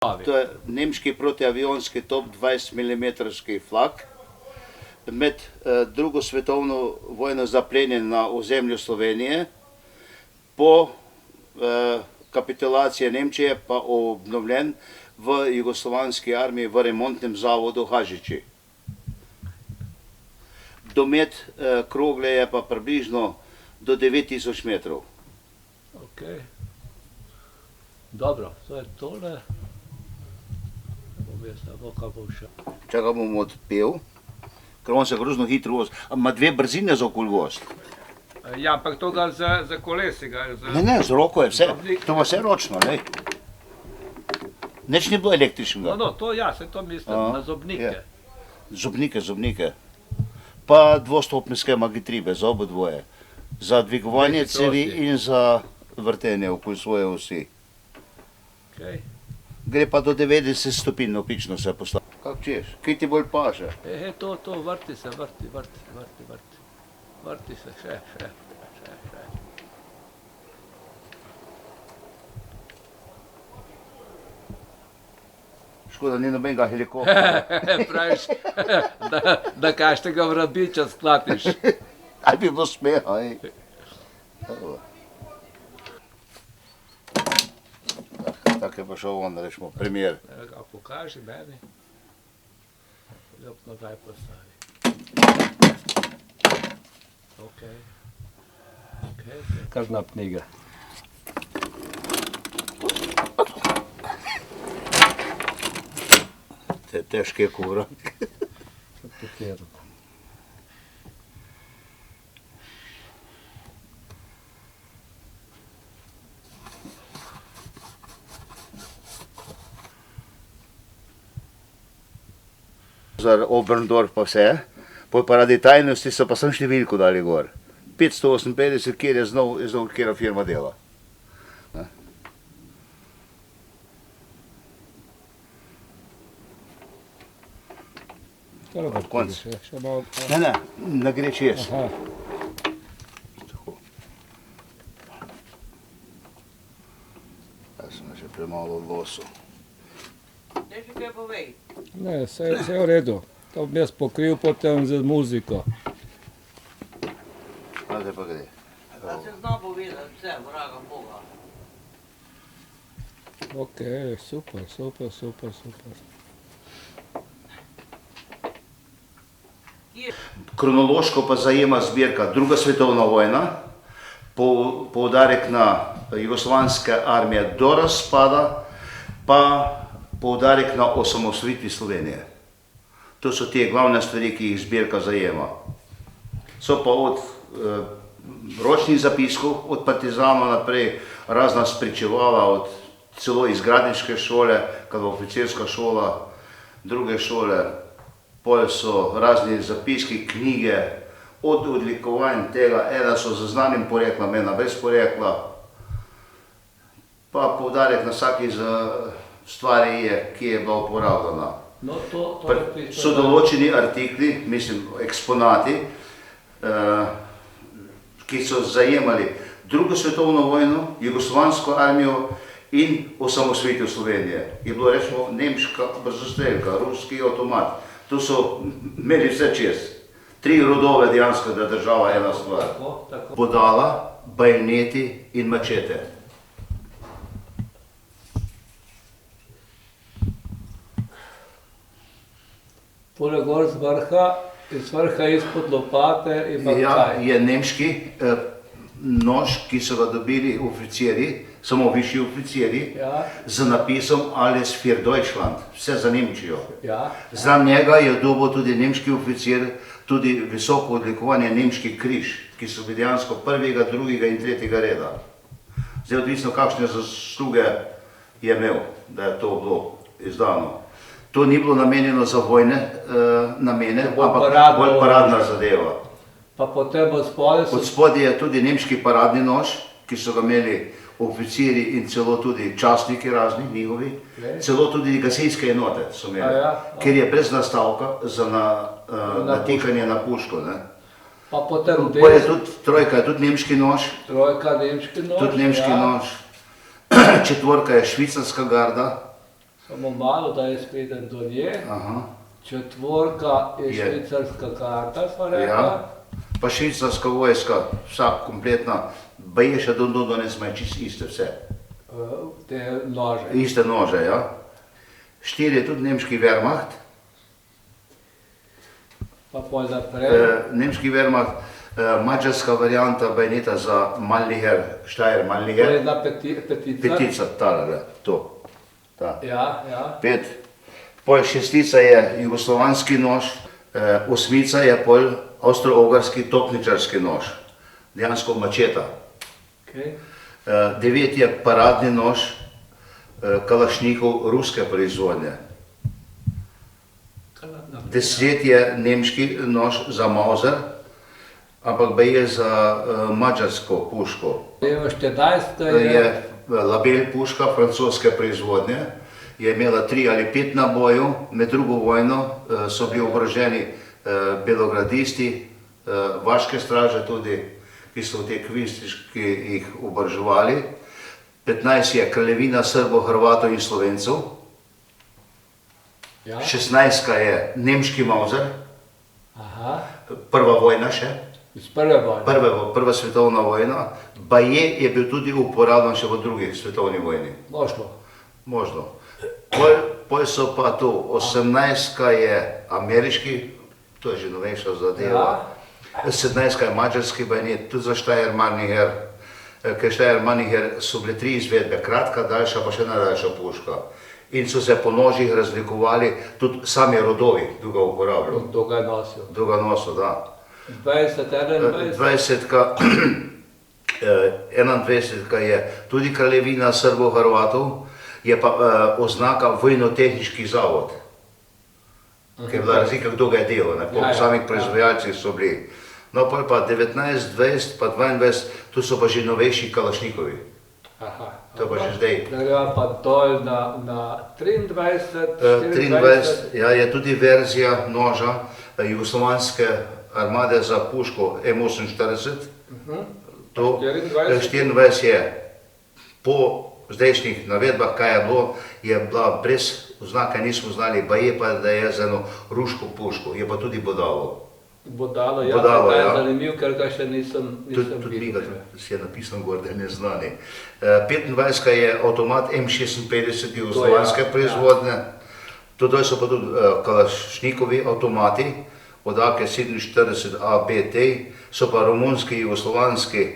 To je nemški protiavionski top 20 mm flak. Med drugo svetovno vojno zaplenjen na ozemlju Slovenije. Po kapitulaciji Nemčije pa obnovljen v jugoslovanski armiji v remontnem zavodu Hažiči. Domet krogle je pa približno do 9000 metrov. Ok. Dobro, to je tole. Čakaj bom odpel, ker on se grozno hitro vozi. Ima dve brzine za okoli voz. Ja, ampak to ga za kolesi ga. Ne, z roko je vse. To ima vse ročno, ne. Nič ni bilo električnega. No, to ja, se to mislim, na zobnike. Zobnike. Pa dvostopniške magitribe za oba dvoje. Za dvigovanje cevi in za vrtenje okoli svoje osi. Gre pa do 90 stopinj navpično se postavi. Kako češ? Kaj ti bolj paše? To, vrti se, vrti se, še. Škoda, ni nobenega helikoptera. Praviš, da kakšnega vrabiča sklatiš. Aj bi bilo smeha, ej. Tako je pa šel on, da rečemo, primer. Ga pokaži meni. Ljub nazaj postavi. Ok. Kažna knjiga. Te težke kura. Za Oberndorf pa vse, pa radi tajnosti so pa sem številko dali gor. 558, kjer je znal, kjera firma dela. Konc. Ne gre čez. Jaz sem že premalo odlosil. Ne, vse je v redu. To bi jaz pokril potem z muziko. Zdaj pa gre. Da se zna povedati vse, vraga Boga. Ok, super. Kronološko pa zajema zbirka Druga svetovna vojna, poudarek na jugoslovanske armije do razpada, pa poudarek na osamosvojitvi Slovenije. To so te glavne stvari, ki jih zbirka zajema. So pa od ročnih zapiskov, od partizanov naprej, razna spričevala, od celo iz gradniške šole, kada oficirska šola, druge šole, pol so razni zapiski, knjige, od odlikovanj tega, ena so z znanim poreklom, ena brez porekla, pa poudarek na vsaki stvari je, ki je bila uporabljena. So določeni artikli, mislim, eksponati, ki so zajemali Drugo svetovno vojno, jugoslovansko armijo in osamosvojitev Slovenije. Je bilo rečemo nemška brzostrelka, ruski avtomat. To so imeli vse čez. 3 rodove dejansko, da je država ena stvar. Bodala, bajoneti in mačete. Tole gor z vrha izpod lopate ima kaj? Ja, je nemški nož, ki so ga dobili oficirji, samo višji oficirji, z napisom Alles für Deutschland, vse za Nemčijo. Za njega je dobil tudi nemški oficir, tudi visoko odlikovanje nemški križ, ki so bili dejansko 1., 2. in 3. reda. Zdaj odvisno, kakšne zasluge je imel, da je to bilo izdano. To ni bilo namenjeno za vojne namene, ampak bolj paradna zadeva. Pa potem od spodaj je tudi nemški paradni nož, ki so ga imeli oficiri in celo tudi častniki razni, njihovi, celo tudi gasilske enote so imeli, ker je brez nastavka za natikanje na puško. Pa potem trojka je tudi nemški nož. Trojka, nemški nož. Tudi nemški nož. 4. je švicarska garda. Samo malo, da je spredem do nje. Aha. Četvorka je Je. švicarska karta, sva Ja. rekla. Pa švicarska vojska, vsa kompletna, pa je še do danes imajo čisto iste vse. Te nože. Iste nože, ja. 4 je tudi nemški Wehrmacht. Pa pol naprej. Nemški Wehrmacht, mađarska varijanta bajneta za Mannlicher, Steyr To je Mannlicher. jedna petica. Petica, ta, to. Ta. Ja, ja. 5. Pol 6 je jugoslovanski nož, 8 je pol avstro-ogarski topničarski nož, dejansko mačeta. Okay. 9 je paradni nož, kalašnikov ruske proizvodnje. 10 je nemški nož za Mauser, ampak je za mađarsko puško. Evo 14 Je je Label puška francoske proizvodnje, je imela 3 ali 5 nabojev, med drugo vojno so bili oboroženi belogradisti, vaške straže tudi, ki so v te kvistiški jih oboroževali. 15 je kraljevina Srbov, Hrvatov in Slovencev. ja. 16 je nemški Mauser, Aha. prva vojna še, Iz prve vojne. prva svetovna vojna. Baje je bil tudi uporabljen še v drugi svetovni vojni. Možno. Možno. Pol so pa tu 18 je ameriški, to je že novejša zadeva. 17 je mađarski bajonet, tudi za Steyr Mannlicher. Ker Steyr Mannlicher so bile 3 izvedbe, kratka, daljša pa še najdaljša puška. In so se po nožih razlikovali, tudi sami rodovi, kdo ga uporabljajo. Kdo ga je nosil. Kdo ga nosil, da. 20, 21. 21 je tudi kraljevina Srbov, Hrvatov, je pa oznaka vojno-tehnički zavod. Ker je bila razlika, kdo ga je delal, ne, po samih proizvajalcih so bili. No, pa 19, 20, pa 22, tu so pa že novejši kalašnikovi. Aha. To pa že zdaj. Da greva pa dol na 23, 23, ja, je tudi verzija noža jugoslovanske armade za puško M48. To 24 je po zdajšnjih navedbah, kaj je bilo, je bila brez oznaka, nismo znali, baje pa, da je za eno ruško puško, je pa tudi bodalo. Bodalo, ja, Bodalo, ta je ja. zanimiv, ker ga še nisem Tudi mi ga videl. je napisano gor, da je neznani. 25 je avtomat M56 jugoslovanske proizvodnje. Tudaj so pa tudi kalašnikovi avtomati, od AK-47 ABT, so pa romunski, jugoslovanski,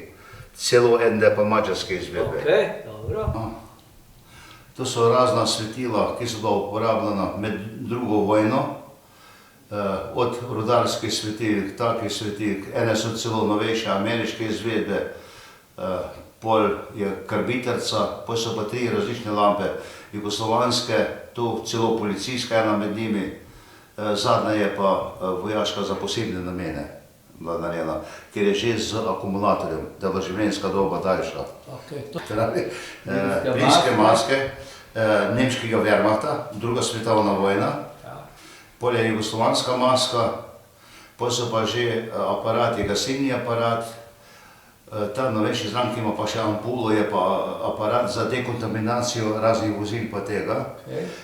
celo en pa mađarske izvedbe. Ok, dobro. To so razna svetila, ki so bila uporabljena med drugo vojno, od rudarskih svetilk, takih svetilk, ene so celo novejše ameriške izvedbe, pol je karbiterca, pol so pa 3 različne lampe, jugoslovanske, tu celo policijska ena med njimi, zadnja je pa vojaška za posebne namene, bila narejena, ker je že z akumulatorjem, da bo življenjska doba daljša. Plinske maske, nemškega Wehrmachta, druga svetovna vojna, pol je jugoslovanska maska, pol so pa že aparati, gasilni aparat, ta novejši znamk ima pa še ampulo, je pa aparat za dekontaminacijo raznih vozil pa tega.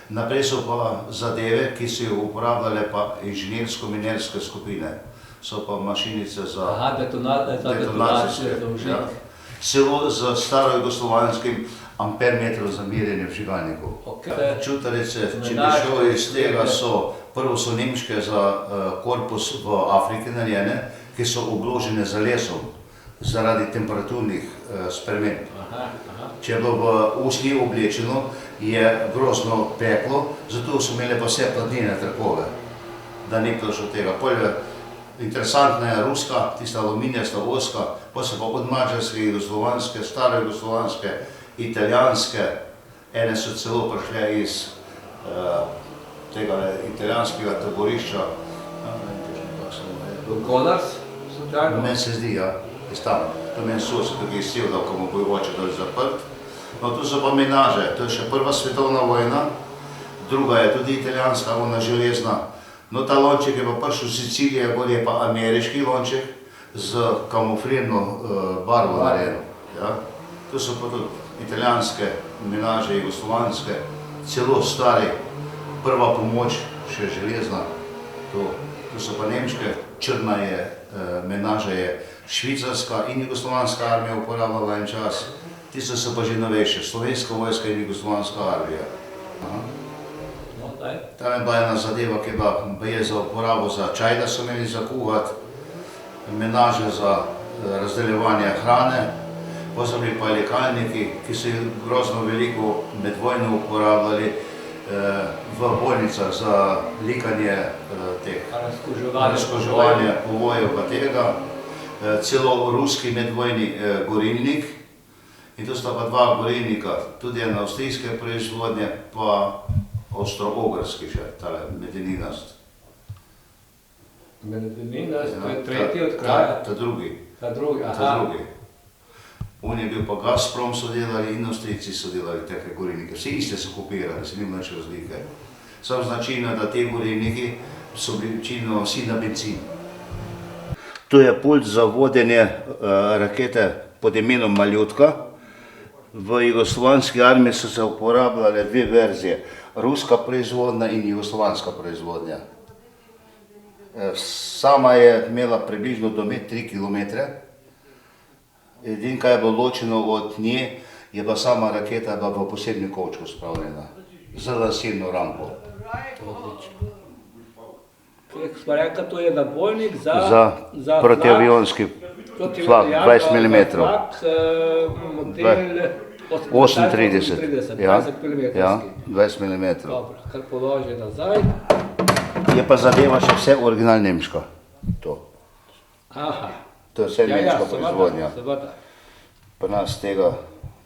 Naprej so pa zadeve, ki so jo uporabljale pa inženirsko-minerske skupine. So pa mašinice za Aha, detonacije za užit. Celo z staro-jugoslovanskim ampermetrom za merjenje vžigalnikov. Čutarice, če bi šel iz tega, so prvo so nemške za korpus v Afriki narejene, ki so obložene z lesom zaradi temperaturnih sprememb. Če je bilo v usnji oblečeno, je grozno peklo, zato so imeli pa vse pladnjene trakove, da ni prišlo tega. Interesantna je ruska, tista aluminijasta voska, pa so pa od mađarske, jugoslovanske, stare jugoslovanske, italijanske, ene so celo prišle iz tega italijanskega taborišča. Konars, slučajno? Meni se zdi, ja, iz tam. To meni sosed, ki je sevdal, ko mu bo oče dol zaprt. No, tu so pa menaže, to je še prva svetovna vojna, druga je tudi italijanska, ona železna. No, ta lonček je pa prišel iz Sicilije, gor je pa ameriški lonček z kamuflirno barvo narejeno. Tu so pa tudi italijanske menaže, jugoslovanske, celo stari, prva pomoč, še železna, to so pa nemške, črna je, menaža je švicarska in jugoslovanska armija uporabljala en čas. Tisto so pa že novejše, slovenska vojska in jugoslovanska armija. Tam je bila ena zadeva, ki je za uporabo za čaj, da so imeli za kuhati, menaže za razdeljevanje hrane, pa so bili pa lekalniki, ki so jih grozno veliko med vojno uporabljali v bolnicah za likanje teh razkuževanja povojev pa tega, celo ruski medvojni gorilnik, in to sta pa dva gorilnika, tudi ena avstrijske proizvodnje, pa avstro-ogrski še, tale medeninast. Medeninast, to je tretji od kraja? Ta drugi. Ta drugi, aha. On je bil pa Gazprom so delali in Avstrijci so delali take gorilnike. Vsi iste so kopirali, se ni nič razlike. Sam značilno, da te gorilniki so bili večino vsi na benzin. To je pult za vodenje rakete pod imenom Maljutka. V jugoslovanski armiji so se uporabljale dve verzije, ruska proizvodnja in jugoslovanska proizvodnja. Sama je imela približno domet 3 km. Edino, kaj je bilo ločeno od nje, je pa sama raketa v posebni kovčku spravljena, z lansirno rampo. Smo rekli, to je nabojnik za protiavionski flak, 20 mm. Model 38, ja, 20 mm. Dobro, kar položi nazaj. Je pa zadeva še vse original nemška. Aha. To je vse nemška proizvodnja. Pa nas tega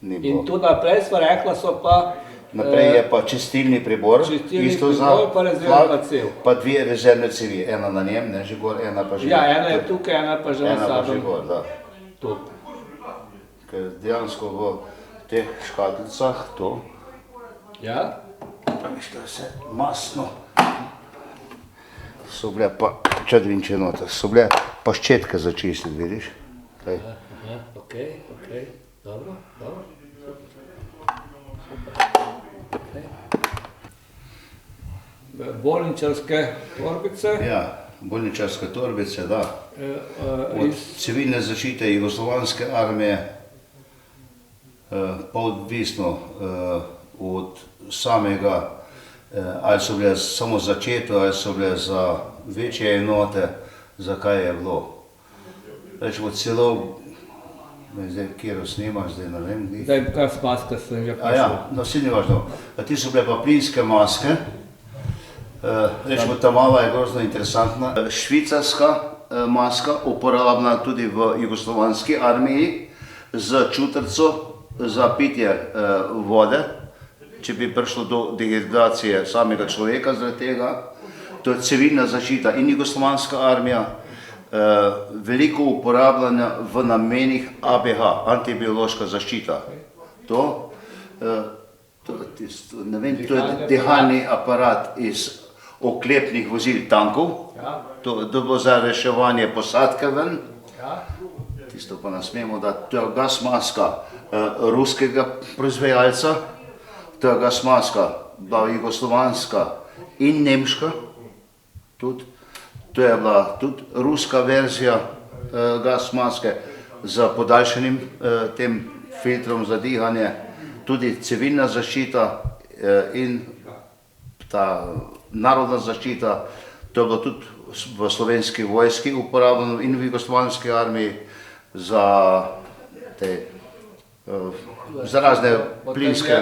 ni bilo. In tu naprej smo rekla, so pa... Naprej je pa čistilni pribor, isto za flak, pa dve rezervne cevi, ena na njem, ne že gor, ena pa že... Ja, ena je tukaj, ena pa že na samem. Ena pa že gor, da. Tu. Ker dejansko v teh škatlicah to... Ja? Praviš, to je vse masno. So bile pa, čadrinče noter, so bile pa ščetke za čistiti, vidiš? Okej, dobro. Bolničarske torbice. Ja, bolničarske torbice, da. Od civilne zaščite jugoslovanske armije, pa odvisno od samega, ali so bile samo začeto, ali so bile za večje enote, za kaj je bilo. Rečemo celo, zdaj kjero snimaš, zdaj ne vem. Zdaj, kaj s maske sem že prišel. Ja, no vsi ni važno. Ti so bile pa plinske maske. Rečemo, ta mala je grozno interesantna. Švicarska maska, uporabljena tudi v jugoslovanski armiji, z čutrco za pitje vode, če bi prišlo do dehidracije samega človeka zaradi tega. To je civilna zaščita in jugoslovanska armija, veliko uporabljanja v namenih ABH, antibiološka zaščita. To je dihalni aparat iz oklepnih vozil tankov, to je bilo za reševanje posadke ven. Tisto pa ne smemo, da to je gas maska ruskega proizvajalca, to je gas maska jugoslovanska in nemška, to je bila tudi ruska verzija gas maske z podaljšanim tem filtrom za dihanje, tudi civilna zaščita in ta narodna zaščita, to je bilo tudi v slovenski vojski uporabljeno in v jugoslovanski armiji za razne plinske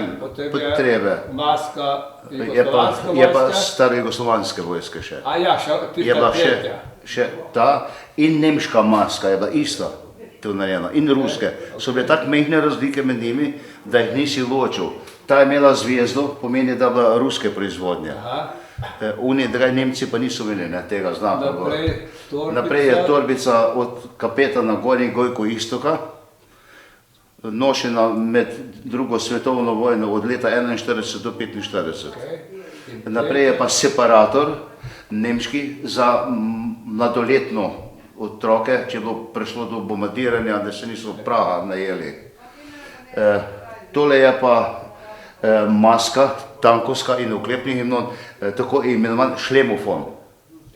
potrebe. Maska jugoslovanska vojska? Je pa stare jugoslovanske vojske še. A ja, je bila še ta in nemška maska je bila ista. In ruske. So bile tako majhne razlike med njimi, da jih nisi ločil. Ta je imela zvezdo, pomeni, da je bila ruske proizvodnje. Oni, dragi Nemci, pa niso imeli tega znaka. Naprej je torbica od kapetana Gornjeg Gojko Istoka, nošena med drugo svetovno vojno od leta 1941 do 1945. Naprej je pa separator nemški za mladoletno otroke, če je bilo prišlo do bombardiranja, da se niso praha najeli. Tole je pa maska, tankovska in oklepnih enot, tako imenovan šlemofon.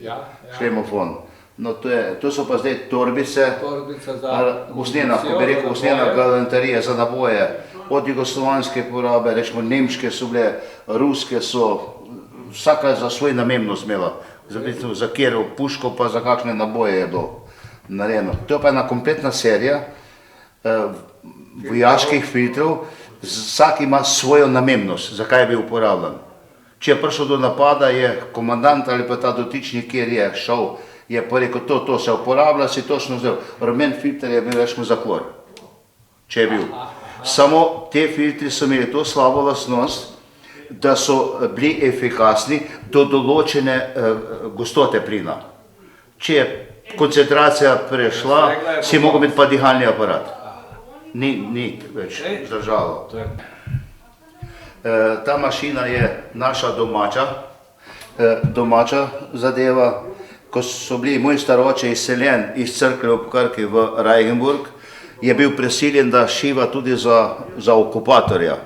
Ja, Šlemofon. No, to so pa zdaj torbice, torbica za usnjena, ko bi rekel, usnjena galantarija za naboje, od jugoslovanske porabe, rečemo nemške so bile, ruske so, vsaka za svoj namembnost imela, za kjero puško pa za kakšne naboje je bilo narejeno. To je pa ena kompletna serija vojaških filtrov, vsak ima svojo namembnost, zakaj je bil uporabljen. Če je prišlo do napada, je komandant ali pa ta dotičnik, kjer je šel, je pa rekel, to se uporablja, si točno vzel. Rumen filter je bil rečemo za klor, če je bil. Samo te filtri so imeli to slabo lastnost, da so bili efikasni do določene gostote plina. Če je koncentracija prešla, si mogel imeti pa dihalni aparat. Ni več zdržalo. Ta mašina je naša domača zadeva. Ko so bili moj staroče izseljen iz Cerklje ob Krki v Reichenburg, je bil prisiljen, da šiva tudi za okupatorja.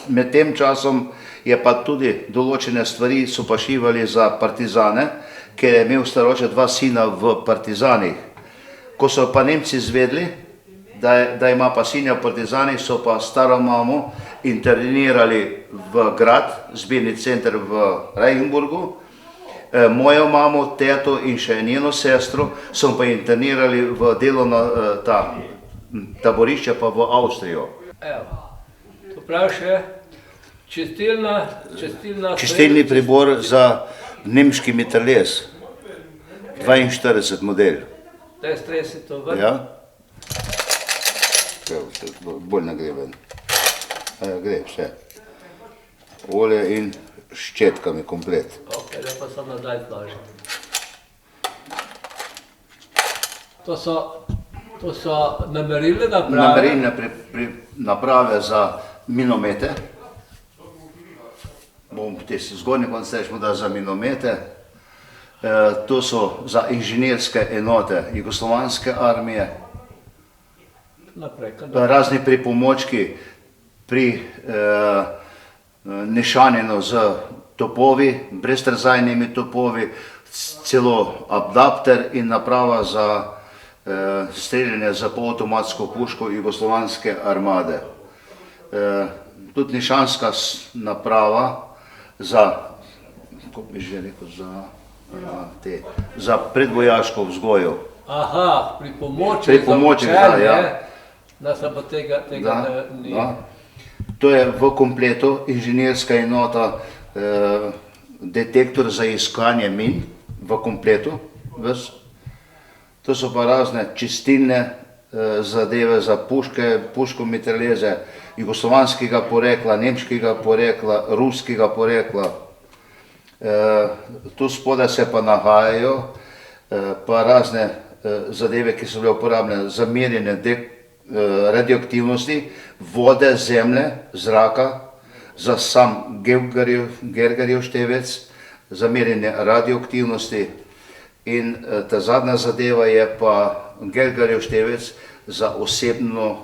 Med tem časom je pa tudi določene stvari so pa šivali za partizane, ker je imel staroče 2 sina v partizanih. Ko so pa Nemci izvedli, da ima pa sinja v partizanih, so pa staro mamo internirali v grad, zbirni center v Reichenburgu. Mojo mamo, teto in še njeno sestro so pa internirali v delovna taborišča pa v Avstrijo. Evo, to pravi še Čistilni pribor za nemški mitraljez, 42 model. Te stresi to ven? Ja. Bolj nagreben. Gre vse. Olje in ščetkami komplet. Ok, da pa sem nazaj zložil. To so namerilne naprave? Namerilne naprave za minomete. Bom tisti zgornji konec rečemo, da za minomete. To so za inženirske enote jugoslovanske armije. Razni pripomočki pri nešanjeno z topovi, breztrzajnimi topovi, celo adapter in naprava za streljanje za polavtomatsko puško jugoslovanske armade. Tudi nišanska naprava za predvojaško vzgojo. Aha, pripomoček za učenje, da se pa tega ni. To je v kompletu inženirska enota, detektor za iskanje min v kompletu. To so pa razne čistilne zadeve za puške, puško-mitraljeze jugoslovanskega porekla, nemškega porekla, ruskega porekla. Tu spodaj se pa nahajajo pa razne zadeve, ki so bile uporabljene za merjenje radioaktivnosti, vode, zemlje, zraka, za sam Gergerjev števec, za merjenje radioaktivnosti in ta zadnja zadeva je pa Gergerjev števec za osebno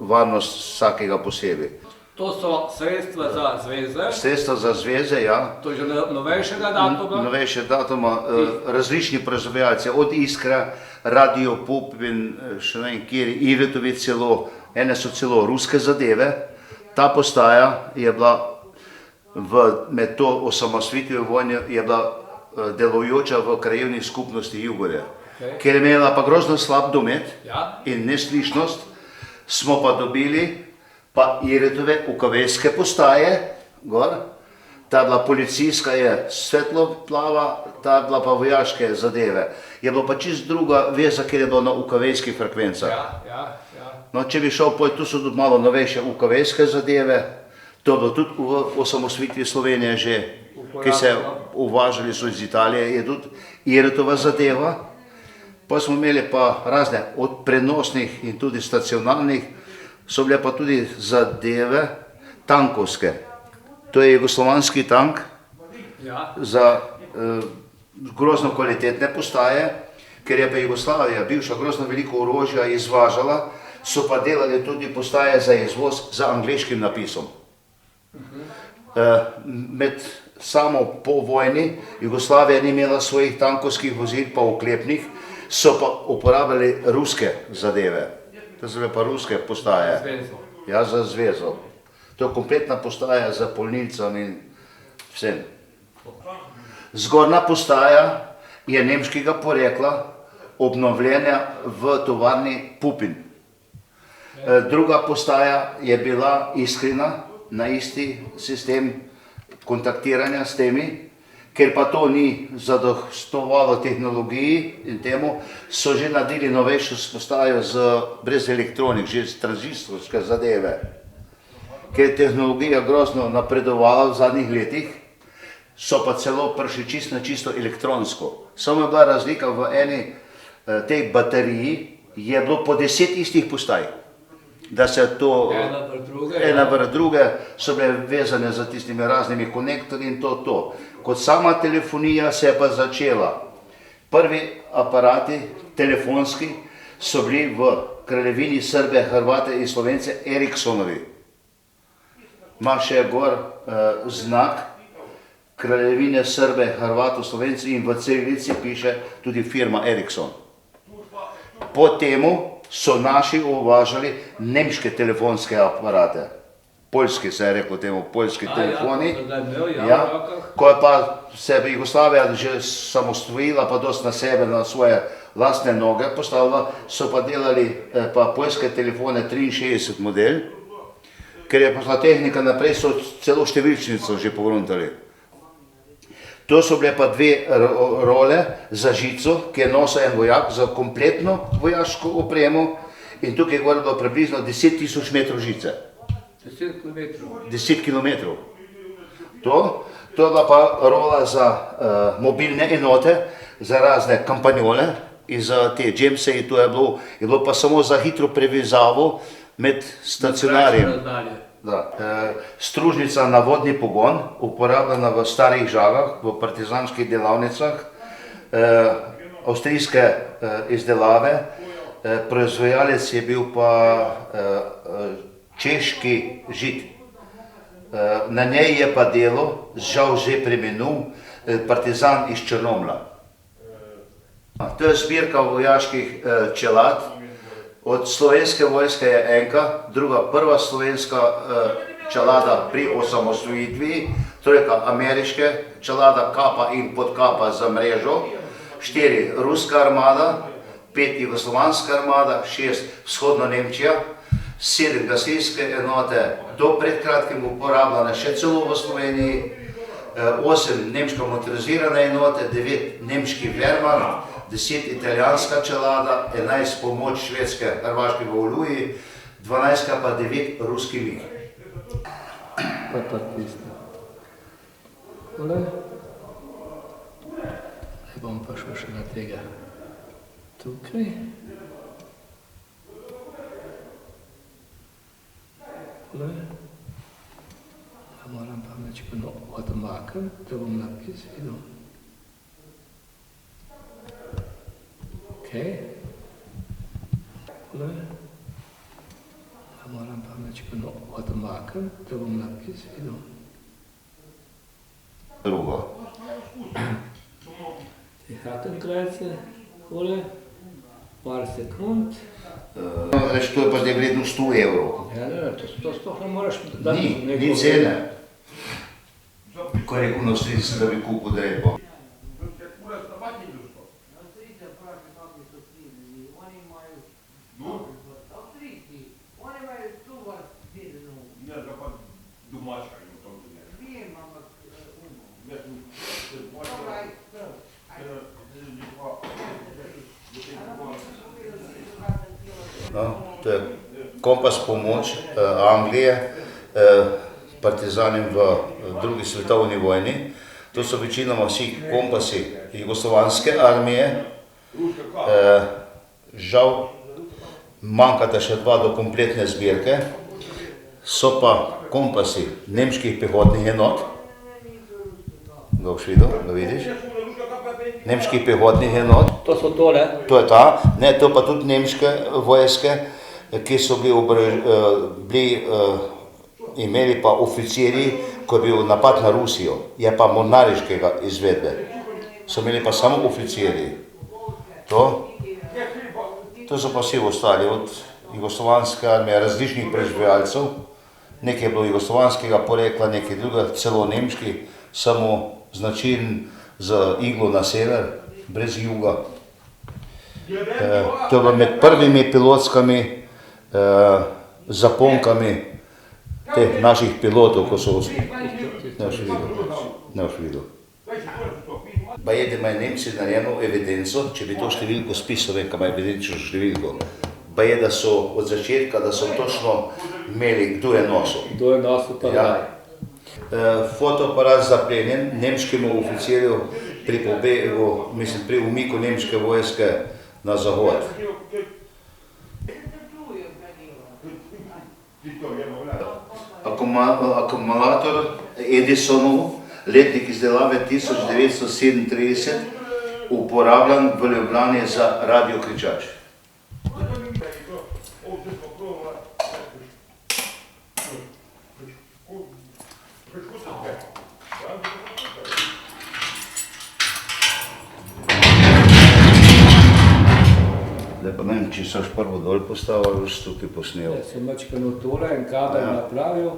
varnost vsakega posebej. To so sredstva za zveze? Sredstva za zveze, ja. To je že novejšega datuma? Novejše datuma, različni proizvajalci, od Iskra, Radio Pup in še ne vem kjer, Ivetovi celo, ene so celo ruske zadeve. Ta postaja je bila med to osamosvojitvijo vojne je bila delujoča v krajevni skupnosti Jugorje. Ker je imela pa grozno slab domet in neslišnost, smo pa dobili pa Iretove ukavejske postaje, gor. Ta je bila policijska, je svetlo plava, ta je bila pa vojaške zadeve. Je bila pa čist druga veza, ker je bila na ukavejskih frekvencah. No, če bi šel, tu so tudi malo novejše ukavejske zadeve, to je bilo tudi v osamosvojitvi Slovenije že, ki se uvažali so iz Italije, je tudi Iretova zadeva. Pa smo imeli pa razne od prenosnih in tudi stacionarnih, so bile pa tudi zadeve tankovske. To je jugoslovanski tank za grozno kvalitetne postaje, ker je pa Jugoslavija bivša grozno veliko orožja izvažala, so pa delali tudi postaje za izvoz z angleškim napisom. Med samo po vojni Jugoslavija ni imela svojih tankovskih vozil, pa oklepnih, so pa uporabljali ruske zadeve. To so bile pa ruske postaje. Zvezo. Ja, za zvezo. To je kompletna postaja za polnilcem in vsem. Zgornja postaja je nemškega porekla, obnovljena v tovarni Pupin. Druga postaja je bila iskrena na isti sistem kontaktiranja s temi, ker pa to ni zadostovalo tehnologiji in temu, so že naredili novejšo postajo brez elektronik, že z tranzistorske zadeve. Ker je tehnologija grozno napredovala v zadnjih letih, so pa celo prišli čisto elektronsko. Samo je bila razlika v eni tej bateriji, je bilo po 10 istih postaj. Da se to ena v druge so bile vezane za tistimi raznimi konektorji in to. Kot sama telefonija se je pa začela. Prvi aparati telefonski so bili v kraljevini Srbe, Hrvate in Slovence Ericsonovi. Ima še gor znak kraljevine Srbe, Hrvatov, Slovenci in v celici piše tudi firma Ericsson. Po temu so naši uvažali nemške telefonske aparate. Poljski se je reklo temu, poljski telefoni. Ko je pa se Jugoslavija že samostojila, pa dosti na sebe, na svoje lastne noge postavila, so pa delali pa poljske telefone 63 model, ker je pošla tehnika naprej, so celo številčnico že pogruntali. To so bile pa dve role za žico, ki je nosil en vojak za kompletno vojaško opremo in tukaj je bilo približno 10 000 metrov žice. 10 kilometrov. 10 kilometrov. To je bila pa rola za mobilne enote, za razne kampanjole in za te džemse in to je bilo pa samo za hitro prevezavo med stacionarjem. Stružnica na vodni pogon, uporabljena v starih žagah, v partizanskih delavnicah, avstrijske izdelave, proizvajalec je bil pa češki Žid. Na njej je pa delo, žal že preminul, partizan iz Črnomlja. To je zbirka vojaških čelad. Od slovenske vojske je enka, prva slovenska čelada pri osamosvojitvi, trojka ameriške čelada, kapa in podkapa za mrežo, 4 ruska armada, 5 jugoslovanska armada, 6 vzhodna Nemčija, 7 gasilske enote, do pred kratkim uporabljene še celo v Sloveniji, 8 nemška motorizirane enote, 9 nemški Wehrmacht, 10 italijanska čelada, 11 pomoč švedske, hrvaške v Oluji, 12 pa 9 ruski MiG. Pa pa tisto. Tole. Zdaj bom pa šel še na tega. Tukaj. Tole. Moram pa mečko odmakniti, da bom napis videl. Okay. Moram pa mečko odmakniti, da bom napis videl. Drugo. Tihaten krajce, tole, par sekund. Reč, to je pa zdaj vredno 100 evrov. Ja, ne, to sploh ne moraš dati. Ni cene. Ko je rekel na avstrijski, da bi kupil, da je pa. To je kompas pomoč Anglije, partizanim v drugi svetovni vojni. To so večinoma vsi kompasi jugoslovanske armije. Žal manjkata še 2 do kompletne zbirke. So pa kompasi nemških pehotnih enot. Ga boš videl, ga vidiš? Nemških pehotnih enot. To so tole. To je ta, ne, to pa tudi nemške vojske, ki so imeli pa oficirji ko je bil napad na Rusijo, je pa mornariškega izvedbe. So imeli pa samo oficirji. To so pa vsi ostali, od jugoslovanske armije, različnih preživalcev. Nekaj je bilo jugoslovanskega porekla, nekaj druga, celo nemški, samo značilen z iglo na sever, brez juga. To je bilo med prvimi pilotskimi zaponkami teh naših pilotov, ko so ne boš videl. Baje, da imajo Nemci narejeno evidenco, če bi to številko spisal, vem, kaj ima evidenčno številko. Baje, da so od začetka, da so točno imeli, kdo je nosil. Kdo je nosil ta Ja. Fotoaparat zaplenjen nemškemu oficirju pri pobegu, mislim, pri umiku nemške vojske na zahod. Akumulator Edisonov, letnik izdelave 1937, uporabljan v Ljubljani za radiokričač. Zdaj pa ne vem, če so prvo dol postavili, ali boš tukaj posnel. Sem mačkano tole en kabel napravil.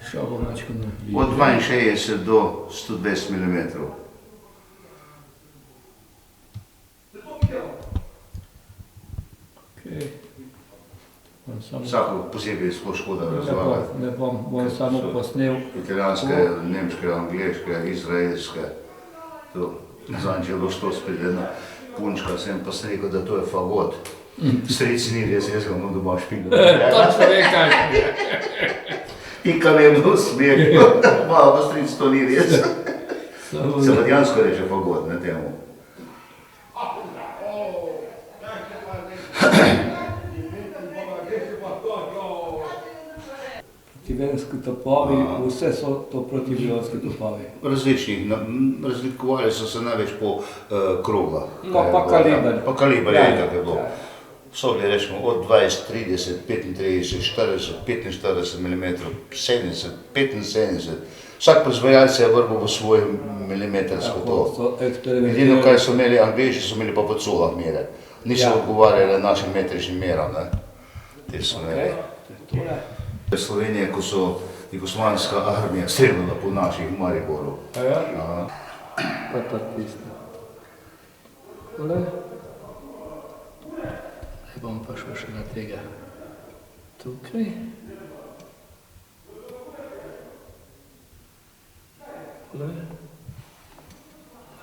Šel bom mačkano bliže. Od 62 do 120 mm. Okay. Vsako posebej je sploh škoda razvajati. Ne bom samo posnel. Italijanske, nemške, angleške, izraelske. Zadnjič je bilo spet ena punčka, sem pa sem rekel, da to je fagot. Stric ni res, jaz ga imam doma špilil. Točno vem kaj. In kam je bilo smeh, malo pa stric to ni res. Se pa dejansko reče fagot, ne temu. Protivionski topovi, vse so to protivionski topovi. Različnih, razlikovali so se največ po kroglah. No, pa kaliber. Pa kaliber, je tako je bilo. So bili, rečemo, od 20, 30, 35, 40, 45 mm, 70, 75. Vsak proizvajalec je vrbo v svoj milimetrsko to. Edino, kaj so imeli Angleži, so imeli pa po colah mere. Niso odgovarjali našim metričnim meram, ne. Te so imeli. Slovenije, ko so jugoslovanska armija streljala po naših Mariboru. Ja? Pa je pa tisto. Tole. Zdaj bom pa šel še na tega. Tukaj. Tole.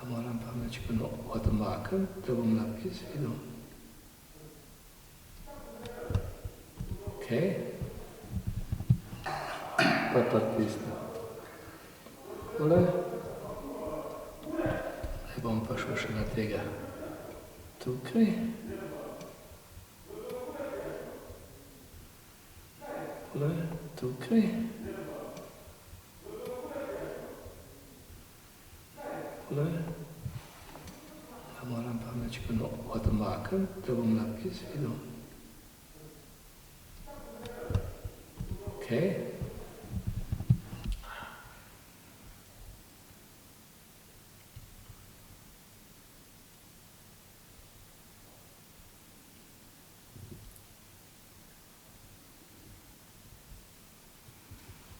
Moram pa mačkano odmakniti, da bom napis videl. Okej. Pa je pa tisto. Tole. Zdaj bom pa šel še na tega. Tukaj. Tole. Tukaj. Tole. Moram pa mačkano odmakniti, da bom napis videl. Okej.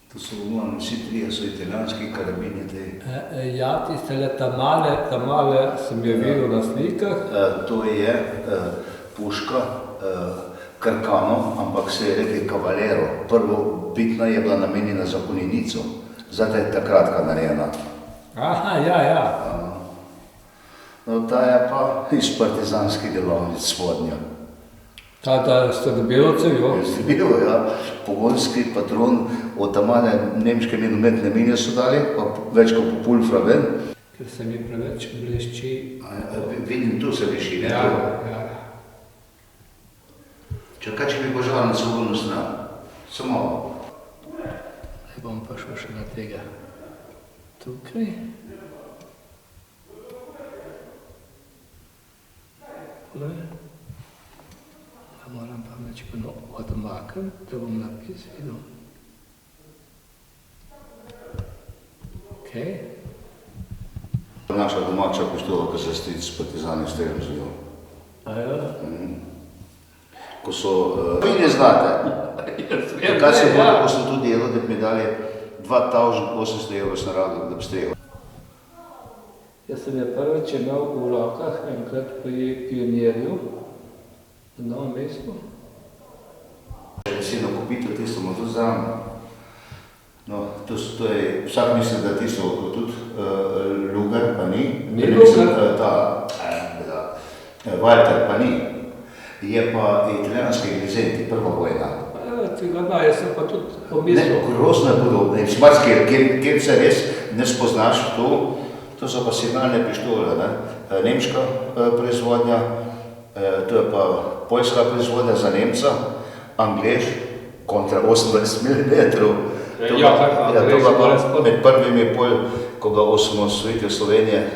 To so vsi trije, so italijanski karabini te. Ja, tiste le tamale sem jo videl na slikah. To je puška Carcano, ampak se je rekel Cavallero. Prvo bitna je bila namenjena za konjenico, zato je ta kratka narejena. Aha, ja. No, ta je pa iz partizanskih delavnic spodnja. Ta, da ste dobelovcev, jo? Bilo, ja. Pogonski patron od tamale nemške minometne mine so dali, pa več kot pulfra ven. Ker se mi preveč blešči. Vidim, tu se viši, ne? Ja. Čakaj, če mi požarnico vrnu snam. Samo. Zdaj bom pa šel še na tega. Tukaj. Tole. Moram pa mečkano odmakniti, da bom napis videl. Okay. Naša domača pištola, ko se stric partizani streljali z njo. Ja? Ko so... Vi ne znate. Kaj se bo, ko sem tu delal, da bi mi dali 2800 evrov sem radil, da bi streljal. Jaz sem je prvič imel v rokah enkrat pri Pionirju v Novem mestu. Si nakupitelj, tisto mu tudi zame. No, to je, vsak misli, da tisto tudi Lugar pa ni. Ni Lugar? Walter pa ni. Je pa italijanski grizenti, prva vojna. Tega da, jaz sem pa tudi pomislil. Ne, grozno je podobno. Kjer se res ne spoznaš to so pa signalne pištole, ne? Nemška proizvodnja, to je pa poljska proizvodnja za Nemca, Anglež, kontra 28 mm. To pa med prvimi ko ga osamosvojitev Slovenije,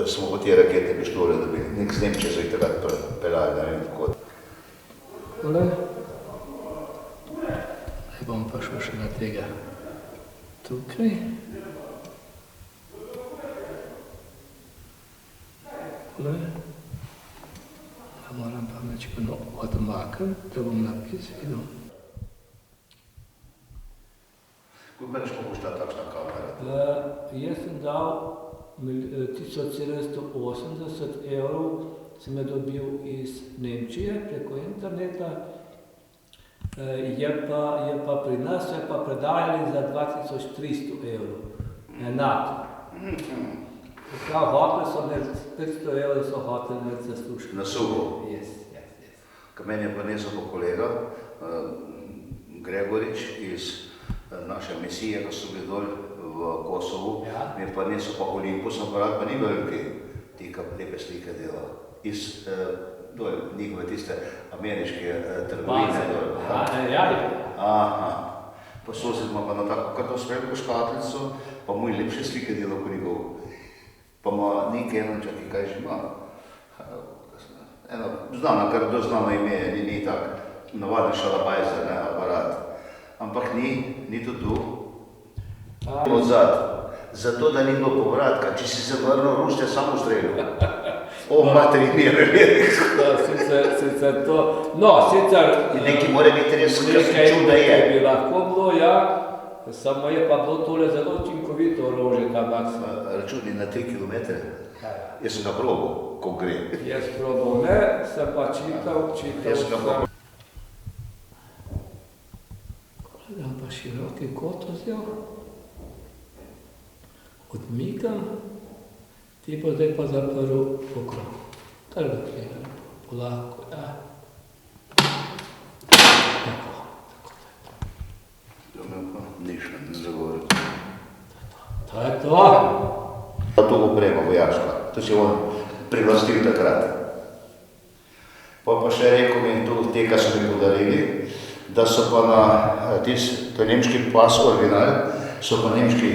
smo pa te raketne pištole, da bi nek z Nemče za takrat peljali, ne vem tako. Tole. Zdaj bom pa šel še na tega tukaj. Tole. Moram pa mečkano odmakniti, da bom napis videl. Koliko meniš, koliko šta takšna kamera? Jaz sem dal 1780 evrov, sem je dobil iz Nemčije preko interneta. Je pa pri nas je pa predajali za 2300 evrov. Enako. Prav hotel so med 500 evrov so hotel med zaslužki. Na suho? Yes. Ko meni je prinesel pa kolega Gregorič iz naše misije, ko so bili dol v Kosovu, mi je prinesel pa Olympus aparat, pa ni veliki, ti lepe slike dela. Iz dol njihove tiste ameriške trgovine dol. Aha. Pa sosed ima pa na tako kartosveljko škatlico, pa moj lepše slike dela kot njegov. Pa ima nekaj enočaki, kaj že ima. Eno znano, kar doznano ime, ni tak navaden šalabajzer, ne, aparat. Ampak ni to tu. Odzad. Zato, da ni bilo povratka, če si se vrnil, rušte samo streljil. O, materi mire. Sicer to, no, sicer... Nekaj mora biti res, kar se čuda je. Nekaj bi lahko bilo, ja. Samo je pa bilo tole zelo učinkovito orožje, ta Max. Računi na 3 kilometre. Jaz sem ga probal, ko gre. Jaz probal ne, sem pa čital. Jaz sem ga probal. Gledam pa široki kot vzel. Odmikam. Ti pa zdaj pa zaprl pokrov. Trga gledam, polako, ja. Nišno, ne zagovoril. To je to. To oprema vojaška, to si on privlastil takrat. Pa še rekel mi tu, te, kar so mi podarili, da so pa na to nemški pas original, so pa nemški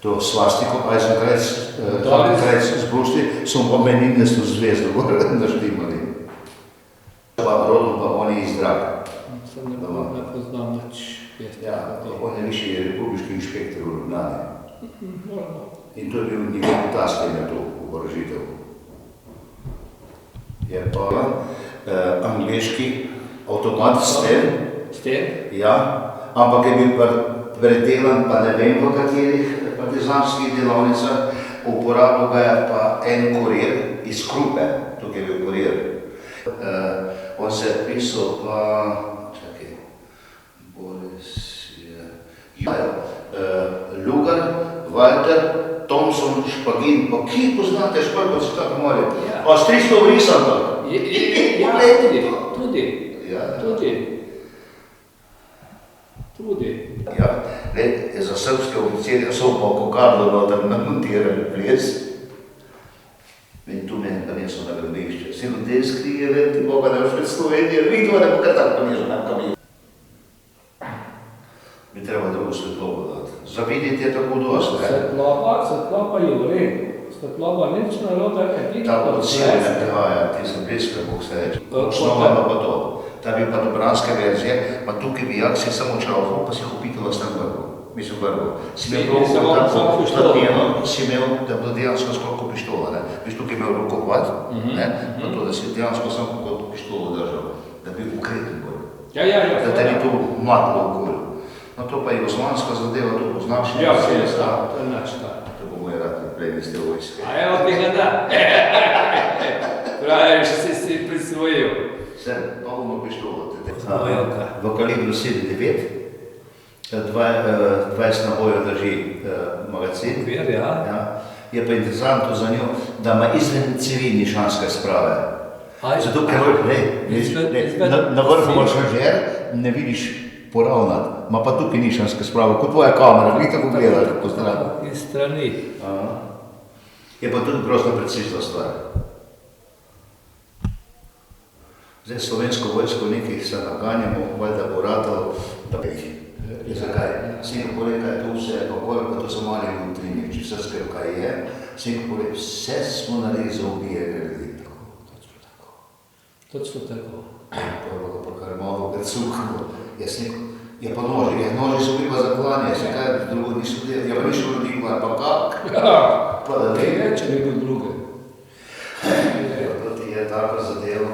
to svastiko, Eisenkreuz zbrusili, so pa menilnesto zvezdo naštimali. Pa rodom pa oni iz Draga. Sem ne poznam nič. Ja, on je višji republiški inšpektor v Ljubljani. In to je bil njegov tast, ki je to oborožitev. Je pa angleški avtomat Sten. Ja, ampak je bil predelan, pa ne vem v katerih partizanskih delavnicah, uporabil ga je pa en kurir iz Krupe, tukaj je bil kurir. On se je pisal pa, Lugar, Walter, Thompson, Špagin, pa kje poznate Špagin, pa si tako mali? Pa s 300 vrisan pa. Tudi. Ja, za srpske oficirje so pa kokardo tam namontirali ples. In tu meni pa niso na grobišče. Silodenski je veliki Boga, da je špet Slovenije, vidimo, da bo kar tako nižo nam kamijo. treba drugo svetlobo dati. Zaviditi je tako dosti. Svetloba je v redu. Svetloba, nič narobe, edino Ta kot odsev jaz. prihaja, ti so bliske, Bog se reče. Osnova pa to. Ta bi pa dobranska verzija, pa tukaj bi jak si samo čravo, pa si hopitila s tem vrhu. Mislim vrhu. Si imel Samo tako pištolo. napijeno, si imel, da je bilo dejansko skoro pištola, ne. Veš, tukaj imel rokohvat, ne, pa to, da si dejansko samo kot pištolo držal, da bi ukretil bolj. Ja, Da te ni to mlatilo okoli. No to pa je osmanska zadeva, to poznaš. Ja, vse, to je naš ta. To bomo je rad naprej iz te vojske. A evo ti ga da. Praviš, si prisvojil. Vse, pa bomo pištolo. Znojelka. V kalibru 7,9, 20 nabojev drži magazin. Okvir, ja. Ja. Je pa interesantno za njo, da ima izven cevi nišanske sprave. Aj, Zato, ker izven- na vrhu imaš žer, ne vidiš poravnat, ima pa tukaj nišanske sprave, kot tvoja kamera, vi tako gledaš po strani. Iz strani. Je pa tudi prosto precizna stvar. Zdaj slovensko vojsko nekih se naganjamo, valjda bo ratalo, da bi jih. Zakaj? Singapore, kaj je to vse, pa bolj, pa to so mali lutrini, če vse skrb, kaj je. Singapore, vse smo naredili za ubijanje ljudi. Točno tako. Prvo pa kar malo predsukamo. Je pa noži so bili pa zaklanje, se kaj drugo niso delali. Ja pa niso rodili, pa kak? Pa da ne. Če bi bil druge. To ti je tako zadeva,